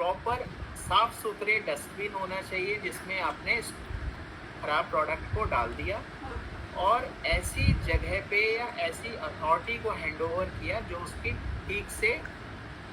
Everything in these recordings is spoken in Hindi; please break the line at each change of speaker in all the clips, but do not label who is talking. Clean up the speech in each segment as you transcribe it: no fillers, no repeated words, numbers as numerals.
प्रॉपर साफ सुथरे डस्टबिन होना चाहिए जिसमें आपने खराब प्रोडक्ट को डाल दिया, और ऐसी जगह पे या ऐसी अथॉरिटी को हैंड ओवर किया जो उसकी ठीक से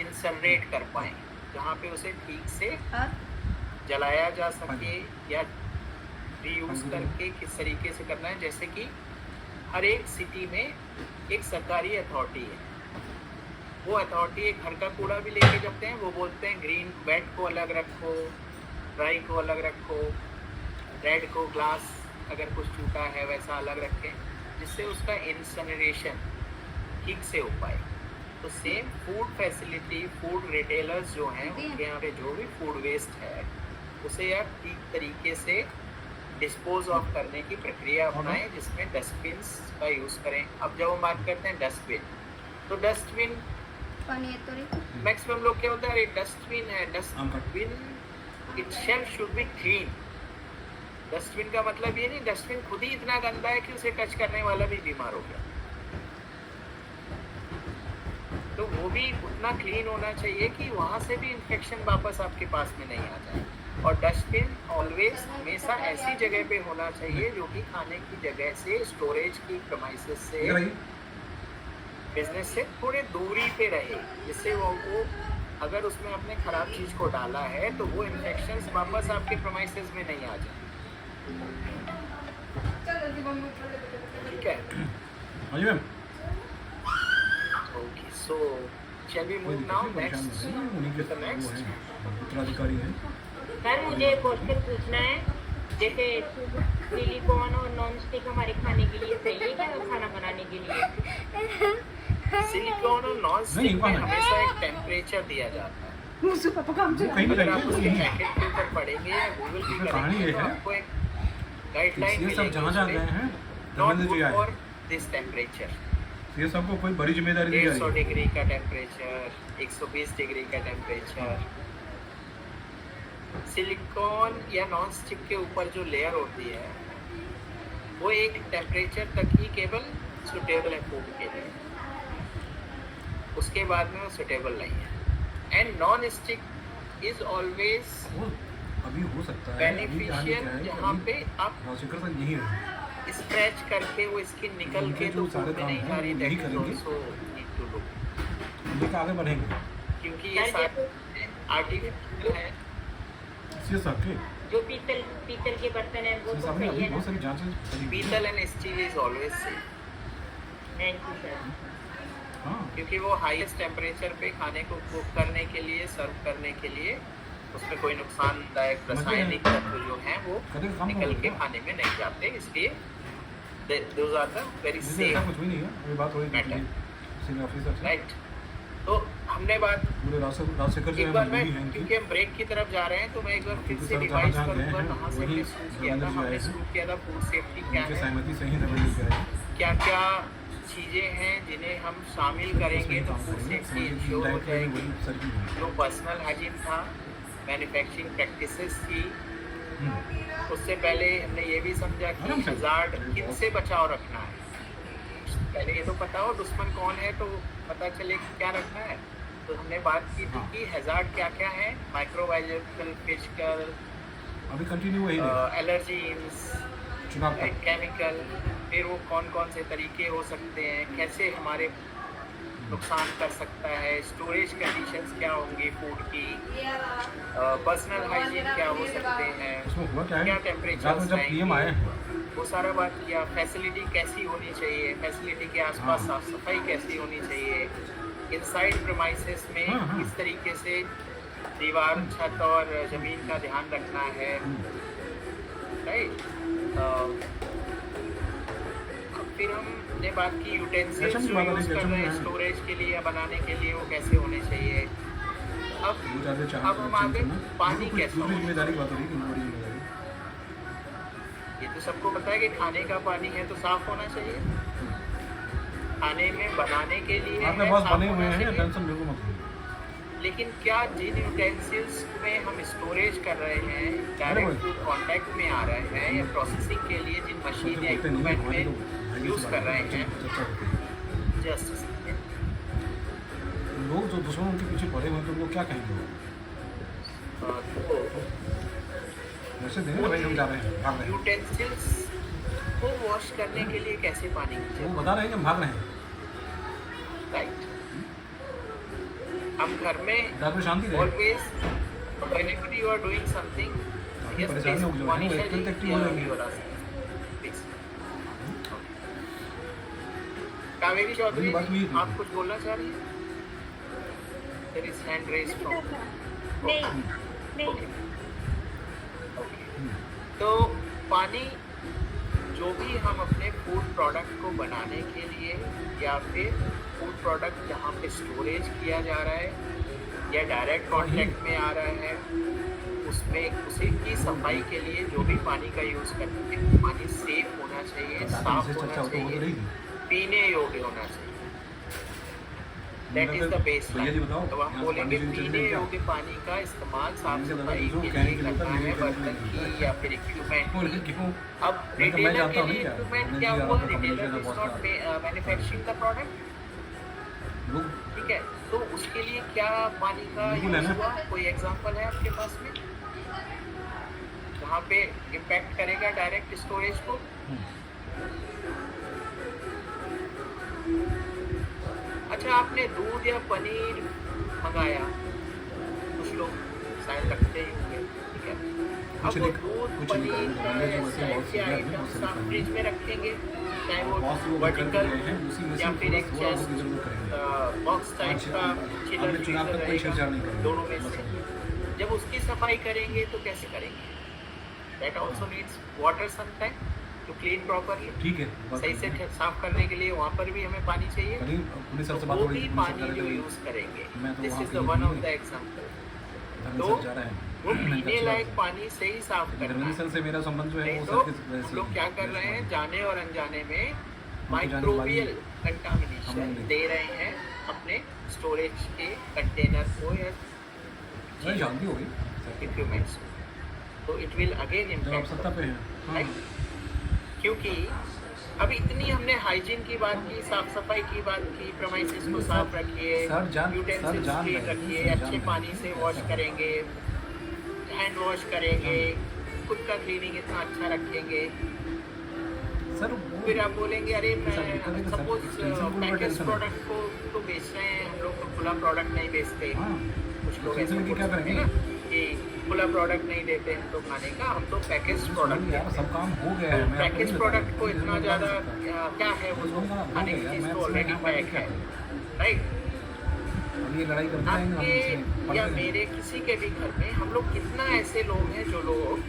इंसनरेट कर पाए, जहाँ पे उसे ठीक से जलाया जा सके या रीयूज करके किस तरीके से करना है। जैसे कि हर एक सिटी में एक सरकारी अथॉरिटी है, वो अथॉरिटी एक घर का कूड़ा भी लेके जाते हैं, वो बोलते हैं ग्रीन वेट को अलग रखो, ड्राई को अलग रखो, रेड को ग्लास अगर कुछ टूटा है वैसा अलग रखें, जिससे उसका इंसनरेशन ठीक से हो पाए। तो same food facility, food retailers जो हैं उनके यहाँ पे जो भी फूड वेस्ट है उसे आप ठीक तरीके से डिस्पोज ऑफ करने की प्रक्रिया अपनाएं, जिसमें डस्टबिन का यूज़ करें। अब जब हम बात करते हैं डस्टबिन, तो डस्टबिन मैक्सिमम लोग क्या होता है, अरे डस्टबिन है, dustbin itself should be clean. Dustbin का मतलब ये नहीं डस्टबिन खुद ही इतना गंदा है कि उसे टच करने वाला भी बीमार हो गया, तो वो भी उतना क्लीन होना चाहिए कि वहाँ से भी इन्फेक्शन वापस आपके पास में नहीं आ जाए। और डस्टबिन ऑलवेज हमेशा ऐसी जगह पे होना चाहिए जो कि खाने की जगह से, स्टोरेज की प्रमाइसेस से, बिजनेस से थोड़े दूरी पे रहे, जिससे वो अगर उसमें अपने खराब चीज़ को डाला है तो वो इन्फेक्शंस वापस आपके प्रमाइसेस में नहीं आ जाए। ठीक है, okay, so shall we move now next to the next?
उत्तराधिकारी है
सर, मुझे क्वेश्चन पूछना है, जैसे सिलिकॉन और नॉन स्टिक हमारे खाने के लिए सही है क्या, खाना बनाने के लिए?
सिलिकॉन और नॉन स्टिक में हमेशा एक टेम्परेचर दिया जाता है। अगर आप उसके पैकेट के ऊपर पढ़ेंगे या गूगल भी करेंगे तो आपको एक गाइडलाइन मिलेगी, not good for this temperature.
ये सबको कोई बड़ी जिम्मेदारी नहीं है।
150 डिग्री का टेम्परेचर, 120 डिग्री का टेम्परेचर। सिलिकॉन या नॉन स्टिक के ऊपर जो लेयर होती है वो एक टेम्परेचर तक ही केवल सुटेबल है फूड के लिए, उसके बाद में वो सुटेबल नहीं है। And non stick is always
अभी हो सकता है
बेनिफिशियल, जहाँ पे आप
यही है
स्क्रैच करके वो स्किन निकल के तो फूड में नहीं जा रही, that is also need to do,
लेकिन आगे बढ़ेंगे
क्योंकि ये सारे आर्टिफिशियल है।
जो पीतल के बर्तन है वो तो सही है ना?
बहुत सारी जांचें
पीतल and steel is always safe,
thank you sir.
क्योंकि वो हाईएस्ट टेम्परेचर पे खाने को कुक करने के लिए, सर्व करने के लिए उसमें कोई नुकसानदायक रासायनिक तत्व जो हैं वो निकल के खाने में नहीं जाते, इसलिए those are the very safe matter, right. तो हमने बात एक बार मैं, क्योंकि हम ब्रेक की तरफ जा रहे हैं तो मैं एक बार फिर से रिवाइज करूँगा कहाँ से हमने शुरू किया था। हमने शुरू किया था फूड सेफ्टी क्या है, क्या क्या चीज़ें हैं जिन्हें हम शामिल करेंगे तो फूड सेफ्टी इंश्योर हो जाएगी। जो पर्सनल हाइजीन था, मैन्युफैक्चरिंग प्रैक्टिसेस थी, उससे पहले हमने ये भी समझा कि हज़ार्ड किन से बचाव रखना है। पहले ये तो पता हो दुश्मन कौन है तो पता चले कि क्या रखना है। तो हमने बात की थी कि हज़ार्ड क्या क्या है, माइक्रोबायोलॉजिकल, फिजिकल,
अभी कंटिन्यू वही
एलर्जीन्स, केमिकल, फिर वो कौन कौन से तरीके हो सकते हैं, कैसे हमारे नुकसान कर सकता है, स्टोरेज कंडीशंस क्या होंगी फूड की, पर्सनल हाइजीन क्या हो सकते हैं, क्या टेम्परेचर, वो सारा बात किया। फैसिलिटी कैसी होनी चाहिए, फैसिलिटी के आसपास साफ सफाई कैसी होनी चाहिए, इनसाइड प्रीमाइसेस में किस तरीके से दीवार, छत और ज़मीन का ध्यान रखना है, राइट। फिर हमने बात की यूटेंसिल्स जो यूज़ कर रहे हैं स्टोरेज के लिए या बनाने के लिए वो कैसे होने चाहिए। अब हम आगे पानी कैसे होना, ये तो सबको पता है कि खाने का पानी है तो साफ होना चाहिए, खाने में बनाने के लिए
आपके पास बने हुए हैं, टेंशन बिल्कुल मत लीजिए।
लेकिन क्या जिन यूटेंसिल्स में हम स्टोरेज कर रहे हैं, डायरेक्ट फूड कांटेक्ट में आ रहे हैं या प्रोसेसिंग के लिए जिन मशीन या इक्विपमेंट में यूज़ कर रहे हैं, जस्ट
लोग जो दुश्मनों के पीछे पड़े हुए हैं तो वो क्या कहेंगे, इंस्ट्रक्शन देंगे भाई हम जा रहे हैं, भाग रहे हैं।
यूटेंसिल्स को वॉश करने के लिए कैसे पानी की
वो
जरूरत
बता रहे हैं कि हम भाग रहे हैं।
राइट। हम घर में
घर में शांति रहे।
Always whenever you are doing something, yes,
परेशानी
please,
होगी जो है,
Monisha
वो
ji,
एक्टिव एक्टिव हो जाएंगे।
you are asking. Please. Kaveri Chaudhary
मेरी बात हुई
जी,
थी।
आप कुछ बोलना चाह रही हैं? There is hand raised from.
नहीं नहीं
Okay. तो पानी जो भी हम अपने फूड प्रोडक्ट को बनाने के लिए या फिर फूड प्रोडक्ट जहाँ पे स्टोरेज किया जा रहा है या डायरेक्ट कॉन्टेक्ट में आ रहा है, उसमें उसी की सफाई के लिए जो भी पानी का यूज़ करते हैं, पानी सेफ होना चाहिए, साफ
से
होना
चर्चा हो तो हो तो
चाहिए,
रही थी।
पीने योग्य होना चाहिए। दैट इज द बेस
भैया जी बताओ,
तो हम
यहाँ से
बोलेंगे
पानी से
पीने
क्या?
योग्य पानी का इस्तेमाल साफ
इनके
सफाई
दवाई जो
के
कहने
लिए
के लिए
करना है,
होता है,
बर्तन की या फिर इक्विपमेंट
बोल
की।
क्यों?
अब
मैं तो
रिटेलर
जानता
के
हूँ
लिए
क्या?
इक्विपमेंट
मैंने
क्या
दिया
हुआ,
आपको
रिटेलर
कम्युनिकेशन
इज
बहुत
नॉट मैन्युफैक्चरिंग द प्रोडक्ट,
लोग
ठीक है। तो उसके लिए क्या पानी का
बिल्कुल है
यूज
ना।
हुआ, कोई एग्जांपल है आपके पास में जहाँ पे इम्पैक्ट करेगा डायरेक्ट स्टोरेज को? अच्छा, आपने दूध या पनीर मंगाया, कुछ लोग शायद रखते ही होंगे, ठीक है। अब
कुछ
वो
नहीं-
दूध
कुछ
पनीर
नहीं
का
करेंगे,
इस
वैसे
टाइप
बहुत
के
सीधा है,
आइटम्स
बहुत
आप
सीधा
फ्रिज में रखेंगे, चाहे वो
बहुत से लोग
वर्टिकल
करके गए हैं, उसी में से
या फिर एक
थोड़ा बहुत
चेस्ट
जरूर करेंगे।
बॉक्स टाइप
अच्छा,
का चिलर
हमने चुनाव
फ्रीजर
तक कोई छेड़छाड़ नहीं
रहेगा,
करेंगे।
दोनों में
बस
से।
समझिए।
जब उसकी सफाई करेंगे तो कैसे करेंगे? That also needs water sometime to clean properly.
ठीक है, बस
सही से साफ करने के लिए वहाँ पर भी हमें पानी चाहिए।
करीब पुलिस सर से
तो
बात
वो
हो रही
भी
थी, पुलिस सर
पानी
कह
जो
रहे थे,
यूज करेंगे,
मैं तो
दिस
वहाँ
इज
के
द
लिए
वन ऑफ
नहीं
द
है।
एग्जांपल।
धर्मेंद्र
तो
सर जा रहे हैं।
वो पीने लायक पानी से ही साफ करना
धर्मेंद्र
है।
सर से मेरा संबंध जो है
नहीं
वो
तो
सर के
हम
वैसे
लोग
ही
क्या
है।
कर रहे हैं, जाने और अनजाने में
जाने
माइक्रोबियल
वाली हम
कंटामिनेशन
लोग
दे रहे हैं अपने स्टोरेज के कंटेनर को या
नहीं जानती होगी
इक्विपमेंट्स को। तो इट विल अगेन
जब आप
इम्पैक्ट,
सत्ता पे हैं। हाँ।
राइट? क्योंकि अब इतनी हमने हाइजीन की बात की, साफ सफाई की बात की, प्रेमाइसेस को साफ रखिए,
सर जान
यूटेंसिल्स
रहे
क्लीन
हैं,
रखिए,
सर जान
अच्छे
रहे
पानी
हैं।
से वॉश करेंगे, हैंड वॉश करेंगे, खुद का क्लीनिंग इतना अच्छा रखेंगे।
सर वो
फिर आप बोलेंगे अरे मैं
सब दिक्कत है कि सब
सपोज
extension को बड़ा
पैकेज
tension है।
प्रोडक्ट को तो बेच रहे हैं, हम लोग तो खुला प्रोडक्ट नहीं बेचते।
हाँ,
कुछ लोग ऐसे
extension की क्या
बोलते हैं
करेंगे?
ना कि खुला प्रोडक्ट नहीं देते हम तो खाने का, हम तो पैकेज प्रोडक्ट
यार
देते
सब
हैं।
काम हो गया है।
तो
मैं आपको
पैकेज
नहीं
प्रोडक्ट
बता
को
रहा।
इतना
मैं
ज़्यादा
बता सकता हूँ।
क्या है, वो
उसको
तो
हो
खाने
गया
की
यार,
चीज़
मैं
तो
इसमें
ऑलरेडी
यहाँ बात
पैक
क्या
है,
करूँ?
राइट?
अब ये लड़ाई करते रहेंगे हम
आपके
इसमें पढ़ते
या
रहेंगे।
मेरे किसी के भी घर में हम लोग कितना ऐसे लोग हैं जो लोग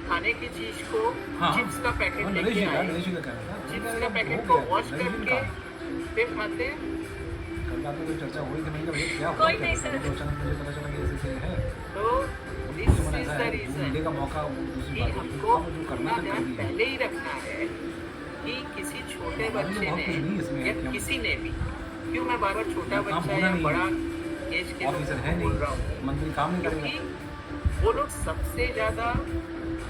खाने की चीज़ को
हाँ,
चिप्स का पैकेट
हाँ,
लेके आए,
नरेश जी का कहना था।
चिप्स
हो
का
गया,
पैकेट
हो
को
गया,
वॉश
नरेश जी
करके
का।
फिर खाते हैं।
कल रात में कोई चर्चा हुई कि मैंने कहा भैया क्या हुआ
कोई
क्या?
नहीं सर।
तो अचानक मुझे पता चला कि ऐसे ऐसे है।
तो
कुछ
दिस
मन
इज
ऐसा
द
है, जो
रीजन
मिलेगा मौका वो दूसरी
कि
बात है।
हमको
अब जो करना
अपना
है
ध्यान
कर दिया।
पहले ही रखना है कि किसी छोटे
हमारे लिए
बच्चे
बहुत कुछ नहीं
ने
इसमें है
या
कि हम-
किसी ने भी, क्यों मैं बार बार छोटा
काम
बच्चा
होना
या
नहीं है।
बड़ा एज के लोगों
ऑफिसर है
को बोल
नहीं,
रहा हूँ,
मंत्री काम नहीं
क्योंकि
करेगा।
वो लोग सबसे ज़्यादा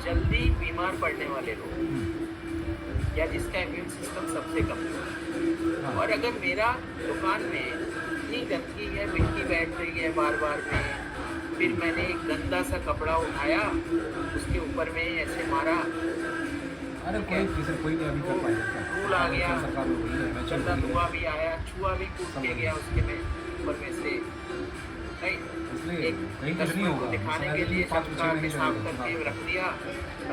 जल्दी बीमार पड़ने वाले लोग या जिसका इम्यून सिस्टम सबसे कमजोर है।
हाँ।
और अगर मेरा दुकान में इतनी गंदगी है, मिट्टी बैठ रही है बार बार में, फिर मैंने एक गंदा सा कपड़ा उठाया, उसके ऊपर में ऐसे मारा,
अरे कोई किसी कोई नहीं अभी कर पाएगा क्या?
धूल आ गया,
सरकार लोग वही है, मैं चल
गंदा
रही है।
धुआं भी आया, चूहा भी कूद के गया उसके में ऊपर में से, राइट?
इसलिए
एक
कहीं कुछ नहीं
कस्टमर को
होगा।
दिखाने
शायद
के लिए
5-6
चमका के
महीने
साफ
चलेगा।
करके रख दिया।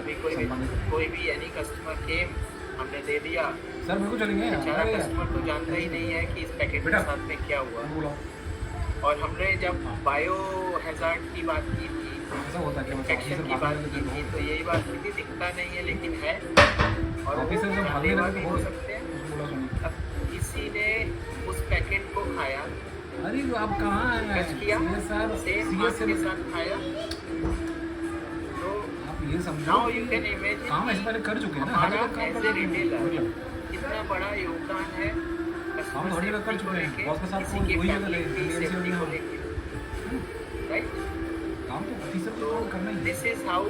अभी
संबंधित।
कोई भी एनी कस्टमर केम, हमने दे दिया।
सर मेरे को चलेंगे
बेचारा
अरे यार,
कस्टमर तो जानता ही नहीं है कि इस पैकेट के
बेटा।
साथ में क्या हुआ।
बोलो
और हमने जब
हाँ।
बायो हैजार्ड की बात की थी,
ऐसा होता है कि मैं
इन्फेक्शन की बात की थी, तो यही बात की थी, दिखता नहीं है लेकिन है, और वो
ऑफिसर जब भागने
जानलेवा
लगे
भी
तो
हो सकते हैं।
बोला सुनिए।
अब किसी ने उस पैकेट को खाया,
अरे तो आप कहाँ हैं?
टच किया,
सर
सेम
सीएस
हाथ
से
के साथ खाया, तो
आप ये समझो
नाउ
कि
यू कैन इमेजिन
काम ऐसे पहले कर चुके हैं ना, हर
हमारा
जगह काम
एज
कर
ए
चुके हैं।
रिटेलर कितना बड़ा योगदान है
हम तो हर जगह कर चुके हैं। बॉस के साथ
किसी
कोई
की
वही जगह
फैमिली
ले-
की
ले- ले-
सेफ्टी को
ले-
लेके, राइट?
काम तो ऑफिसर को
तो
काम करना ही है।
This is how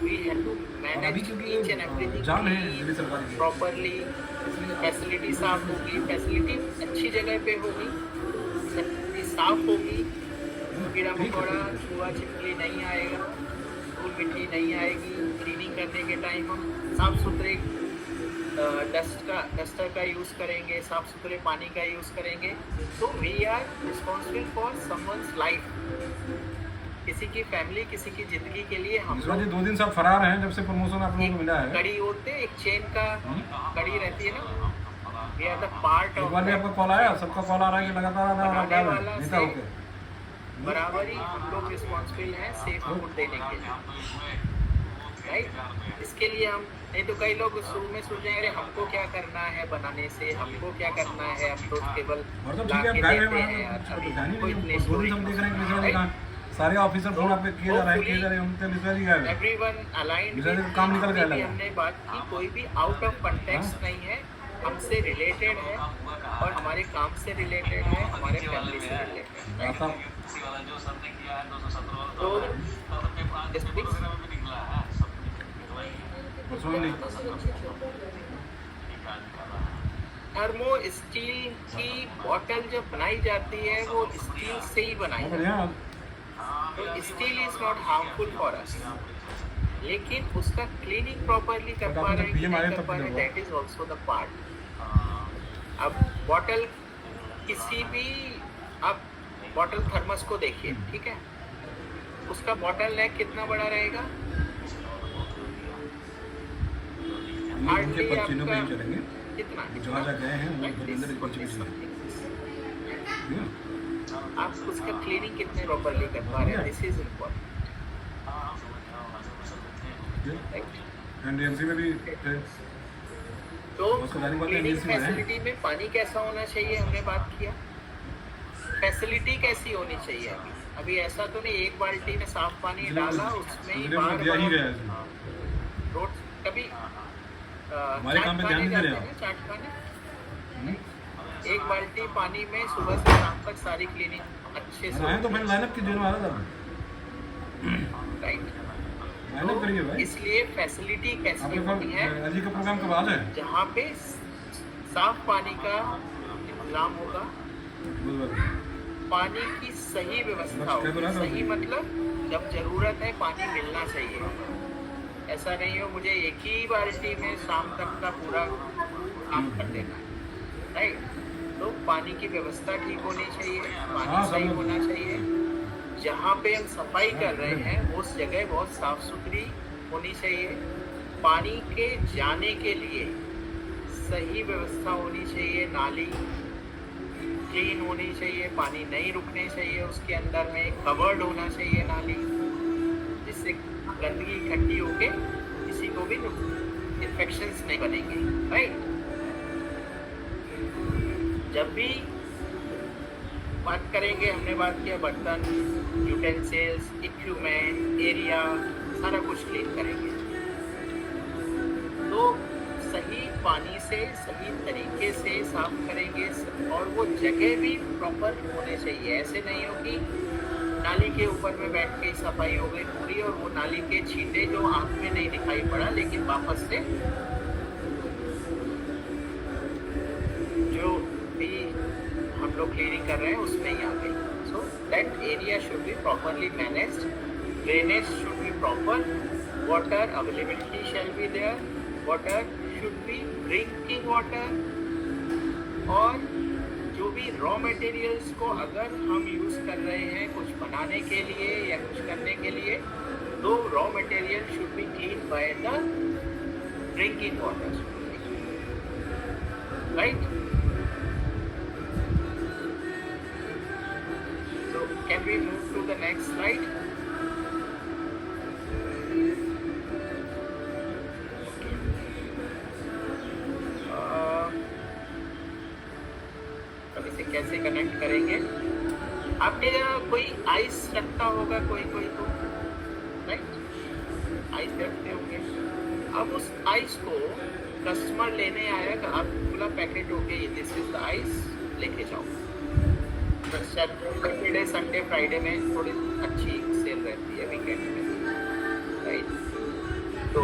we have to
और अभी
मैनेज
क्योंकि
ईच एंड एवरीथिंग
जान है दिल्ली सरकार की,
प्रॉपरली। फैसिलिटी साफ होगी, फैसिलिटी अच्छी जगह पे होगी, फैसिलिटी साफ होगी, कीड़ा
ठीक है,
मकोड़ा
ठीक है।
चूहा छिपकली नहीं आएगा, धूल मिट्टी नहीं आएगी। क्लीनिंग करने के टाइम हम साफ सुथरे डस्टर का यूज़ करेंगे, साफ सुथरे पानी का यूज़ करेंगे। तो we are responsible for someone's life, किसी की फैमिली, किसी की जिंदगी के लिए हम
जी 2 दिन से आप फरार हैं जब से प्रमोशन आप लोगों को मिला है।
कड़ी होते, एक चेन का कड़ी रहती है ना, वी आर द पार्ट
एक
ऑफ।
बार भी आपका कॉल आया, सबका कॉल आ रहा है कि लगातार आ रहा है
बनाने वाला
नेता
से
होके
बराबर ही हम लोग रिस्पॉन्सिबल हैं सेफ फूड देने के लिए, राइट। इसके लिए हम, नहीं तो कई लोग शुरू में सोचेंगे अरे हमको क्या करना है बनाने से, हमको क्या करना है, हम तो केवल
और तो ठीक है,
ला
आप
के
घर
देते
में
हैं यार, अभी
ध्यान ही
कोई
नहीं,
इतने
2 दिन से हम देख रहे हैं कि मिश्रा जी सारे ऑफिसर फोन आप पे किए जा रहे हैं, किए जा रहे हैं, उनके मिश्रा जी गायब है।
एवरीवन अलाइंड
मिश्रा जी का काम निकल गया लगा।
हमने बात की, कोई भी आउट ऑफ कंटेक्स्ट नहीं है, हमसे रिलेटेड है और हमारे काम से रिलेटेड है, हमारे फैमिली से रिलेटेड है।
ऐसा
तो इस
पर्सनली
थर्मो स्टील की बॉटल जब बनाई जाती है वो स्टील से ही बनाई जाती
बढ़िया।
है, तो steel is not harmful for us, लेकिन उसका क्लीनिंग प्रॉपरली कर पा रहे हैं कि नहीं कर पा रहे हैं, that is also the part. अब बॉटल किसी भी, आप बॉटल थर्मस को देखिए, ठीक है, उसका बॉटल नेक कितना बड़ा रहेगा,
उनके पच्चीनों पे ही चलेंगे
कितना
जहाँ जहाँ गए हैं वो अंदर कुछ भी नहीं।
आप उसका क्लीनिंग कितने प्रॉपरली कर पा रहे हैं, दिस इज इम्पोर्टेंट।
एनडीएमसी में भी थे।
तो
उसको जाने के बाद
क्लीनिंग
NDMC में है।
फैसिलिटी में पानी कैसा होना चाहिए हमने बात किया, फैसिलिटी कैसी होनी चाहिए। अभी ऐसा तो नहीं एक बाल्टी में साफ पानी डाला उसमें ही बार
दिया ही गया है।
रोड कभी
हमारे काम पे ध्यान नहीं दे रहे आप।
चाट खाने एक बाल्टी पानी में सुबह से शाम तक सारी क्लीनिंग अच्छे से,
आए तो भाई लाइनअप की जो आ रहा था
राइट।
लाइनअप करिए भाई।
इसलिए फैसिलिटी कैसी
आपके
होनी है,
पास एलजी का प्रोग्राम कब आज है?
जहाँ पे साफ पानी का इंतजाम होगा, पानी की सही व्यवस्था होगी। सही मतलब जब जरूरत है पानी मिलना चाहिए, ऐसा नहीं हो मुझे एक ही बाल्टी में शाम तक का पूरा काम कर देना है, राइट। तो पानी की व्यवस्था ठीक होनी चाहिए, पानी सही होना चाहिए, जहाँ पे हम सफाई कर रहे हैं उस जगह बहुत साफ सुथरी होनी चाहिए, पानी के जाने के लिए सही व्यवस्था होनी चाहिए, नाली क्लीन होनी चाहिए, पानी नहीं रुकने चाहिए, उसके अंदर में कवर्ड होना चाहिए नाली, जिससे गंदगी इकट्ठी होके किसी को भी इन्फेक्शंस नहीं बनेंगे, राइट। जब भी बात करेंगे, हमने बात किया बर्तन, यूटेंसिल्स, इक्विपमेंट, एरिया, सारा कुछ क्लीन करेंगे। तो सही पानी से सही तरीके से साफ करेंगे और वो जगह भी प्रॉपर होने चाहिए। ऐसे नहीं हो कि नाली के ऊपर में बैठ के सफाई हो गई पूरी और वो नाली के छींटे जो आँख में नहीं दिखाई पड़ा लेकिन वापस से जो भी हम लोग क्लीनिंग कर रहे हैं उसमें ही आ गई। So that area should be properly managed, drainage should be proper, water availability shall be there, water should be drinking water, और जो भी रॉ मटेरियल्स को अगर हम यूज़ कर रहे हैं कुछ बनाने के लिए या कुछ करने के लिए, तो raw material should be clean by the drinking water, right. So can we move to the next slide? अब इसे कैसे कनेक्ट करेंगे? आपके यहाँ कोई आइस रखता होगा, कोई कोई तो, राइट, आइस रखते होंगे। अब उस आइस को कस्टमर लेने आएगा, आप खुला पैकेट हो गया, दिस इज द आइस, लेके जाओ। सैटरडे संडे फ्राइडे में थोड़ी अच्छी सेल रहती है, वीकेंड में, राइट। तो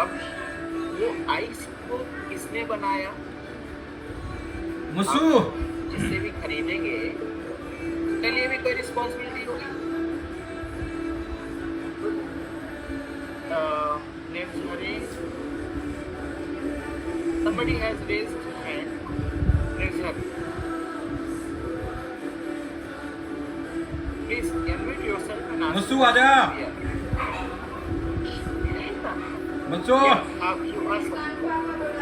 अब वो आइस को किसने बनाया?
मुसू
जिससे भी खरीदेंगे उसके लिए भी कोई रिस्पॉन्सिबिलिटी होगी, Hare. Somebody has raised hand. Pressure. Please unmute yourself and ask.
मस्सू आजा
Yeah.
मस्सू
Yeah, you ask.